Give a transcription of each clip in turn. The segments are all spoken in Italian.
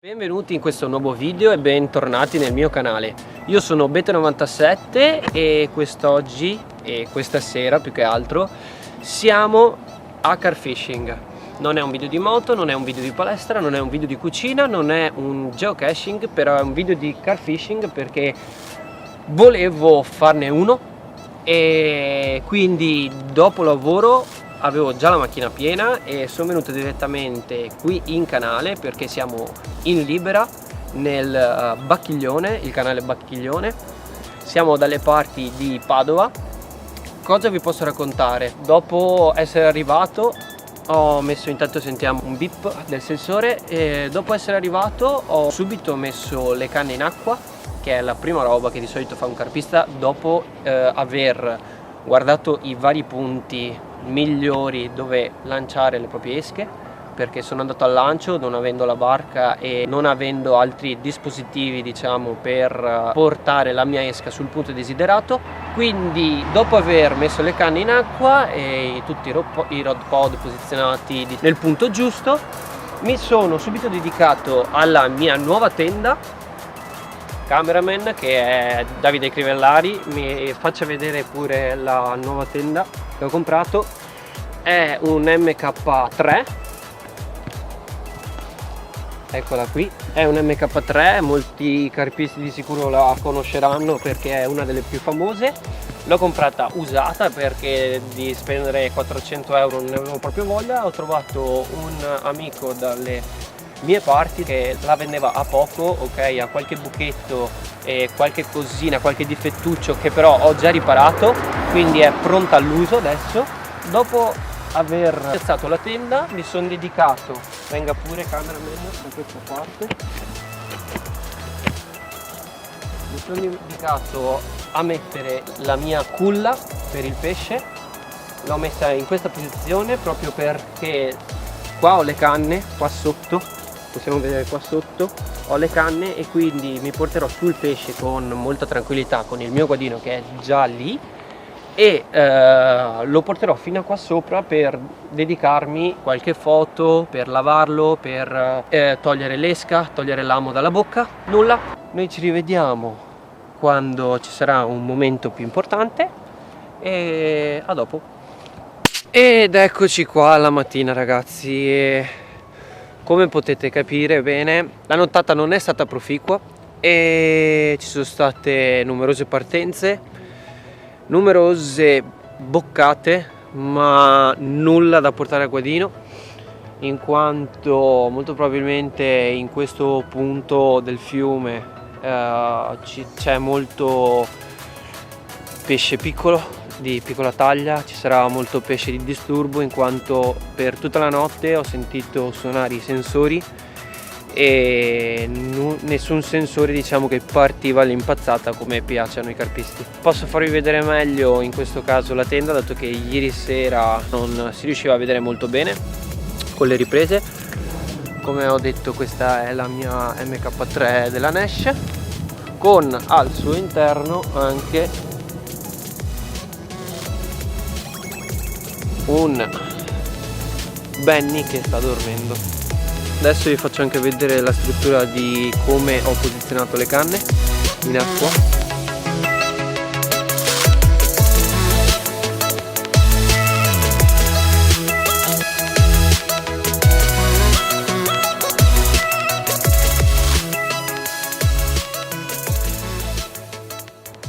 Benvenuti in questo nuovo video e bentornati nel mio canale. Io sono Beto97 e quest'oggi e questa sera più che altro siamo a car fishing. Non è un video di moto, non è un video di palestra, non è un video di cucina, non è un geocaching, però è un video di car fishing perché volevo farne uno e quindi dopo lavoro avevo già la macchina piena e sono venuto direttamente qui in canale perché siamo in Libera nel Bacchiglione, il canale Bacchiglione. Siamo dalle parti di Padova. Cosa vi posso raccontare? Dopo essere arrivato ho messo, intanto sentiamo un beep del sensore, e dopo essere arrivato ho subito messo le canne in acqua, che è la prima roba che di solito fa un carpista dopo aver guardato i vari punti migliori dove lanciare le proprie esche, perché sono andato al lancio non avendo la barca e non avendo altri dispositivi diciamo per portare la mia esca sul punto desiderato. Quindi dopo aver messo le canne in acqua e tutti i rod pod posizionati nel punto giusto, mi sono subito dedicato alla mia nuova tenda cameraman, che è Davide Crivellari. Mi faccia vedere pure la nuova tenda che ho comprato. È un MK3, eccola qui, è un MK3, molti carpisti di sicuro la conosceranno perché è una delle più famose. L'ho comprata usata perché di spendere 400 euro non ne avevo proprio voglia. Ho trovato un amico dalle mie parti che la vendeva a poco, ok, a qualche buchetto e qualche cosina, qualche difettuccio che però ho già riparato, quindi è pronta all'uso adesso. Dopo aver piazzato la tenda mi sono dedicato, venga pure cameraman da questa parte, mi sono dedicato a mettere la mia culla per il pesce. L'ho messa in questa posizione proprio perché qua ho le canne, qua sotto possiamo vedere, qua sotto ho le canne e quindi mi porterò sul pesce con molta tranquillità con il mio guadino che è già lì e lo porterò fino a qua sopra per dedicarmi qualche foto, per lavarlo, per togliere l'esca, togliere l'amo dalla bocca. Nulla, noi ci rivediamo quando ci sarà un momento più importante e a dopo. Ed eccoci qua la mattina ragazzi e come potete capire bene la nottata non è stata proficua e ci sono state numerose partenze, numerose boccate, ma nulla da portare a guadino, in quanto molto probabilmente in questo punto del fiume c'è molto pesce piccolo, di piccola taglia, ci sarà molto pesce di disturbo, in quanto per tutta la notte ho sentito suonare i sensori e nessun sensore diciamo che partiva all'impazzata come piace a noi carpisti. Posso farvi vedere meglio in questo caso la tenda, dato che ieri sera non si riusciva a vedere molto bene con le riprese. Come ho detto, questa è la mia MK3 della Nash, con al suo interno anche un Benny che sta dormendo. Adesso vi faccio anche vedere la struttura di come ho posizionato le canne in acqua.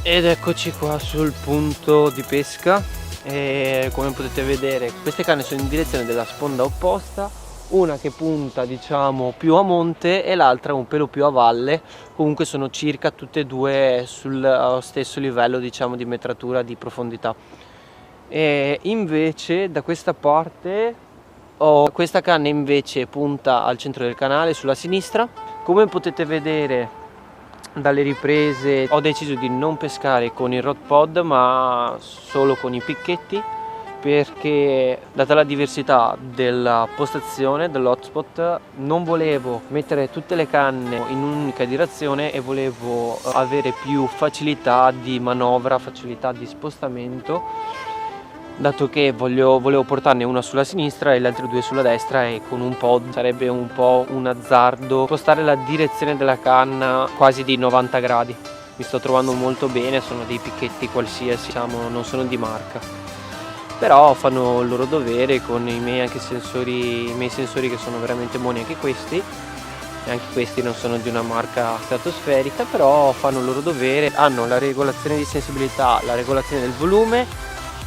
Ed eccoci qua sul punto di pesca. E come potete vedere queste canne sono in direzione della sponda opposta, una che punta diciamo più a monte e l'altra un pelo più a valle. Comunque sono circa tutte e due sullo stesso livello diciamo di metratura, di profondità. E invece da questa parte questa canna invece punta al centro del canale sulla sinistra. Come potete vedere dalle riprese ho deciso di non pescare con il rod pod ma solo con i picchetti, perché data la diversità della postazione dell'hotspot non volevo mettere tutte le canne in un'unica direzione e volevo avere più facilità di manovra, facilità di spostamento dato che volevo portarne una sulla sinistra e le altre due sulla destra, e con un pod sarebbe un po' un azzardo spostare la direzione della canna quasi di 90 gradi. Mi sto trovando molto bene, sono dei picchetti qualsiasi, diciamo, non sono di marca, però fanno il loro dovere con i miei sensori che sono veramente buoni anche questi. E anche questi non sono di una marca stratosferica, però fanno il loro dovere, hanno la regolazione di sensibilità, la regolazione del volume,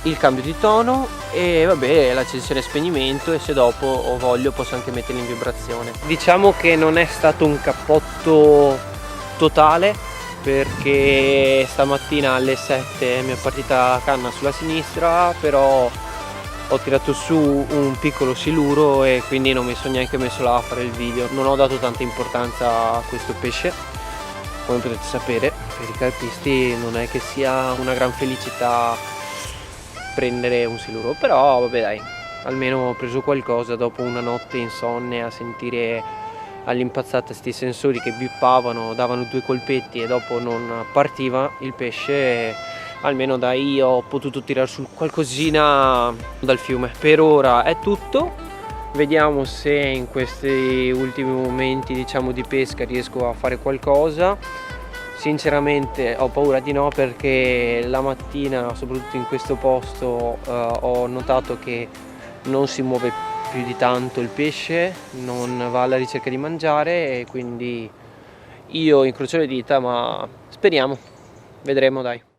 il cambio di tono e vabbè l'accensione e spegnimento, e se dopo ho voglio posso anche metterli in vibrazione. Diciamo che non è stato un cappotto totale, perché stamattina alle 7 mi è partita la canna sulla sinistra, però ho tirato su un piccolo siluro e quindi non mi sono neanche messo là a fare il video. Non ho dato tanta importanza a questo pesce, come potete sapere. Per i carpisti non è che sia una gran felicità prendere un siluro, però vabbè dai, almeno ho preso qualcosa dopo una notte insonne a sentire all'impazzata sti sensori che bippavano, davano 2 colpetti e dopo non partiva il pesce. Almeno dai, ho potuto tirare su qualcosina dal fiume. Per ora è tutto, vediamo se in questi ultimi momenti, diciamo, di pesca riesco a fare qualcosa. Sinceramente ho paura di no, perché la mattina, soprattutto in questo posto, ho notato che non si muove più di tanto il pesce, non va alla ricerca di mangiare, e quindi io incrocio le dita, ma speriamo, vedremo dai.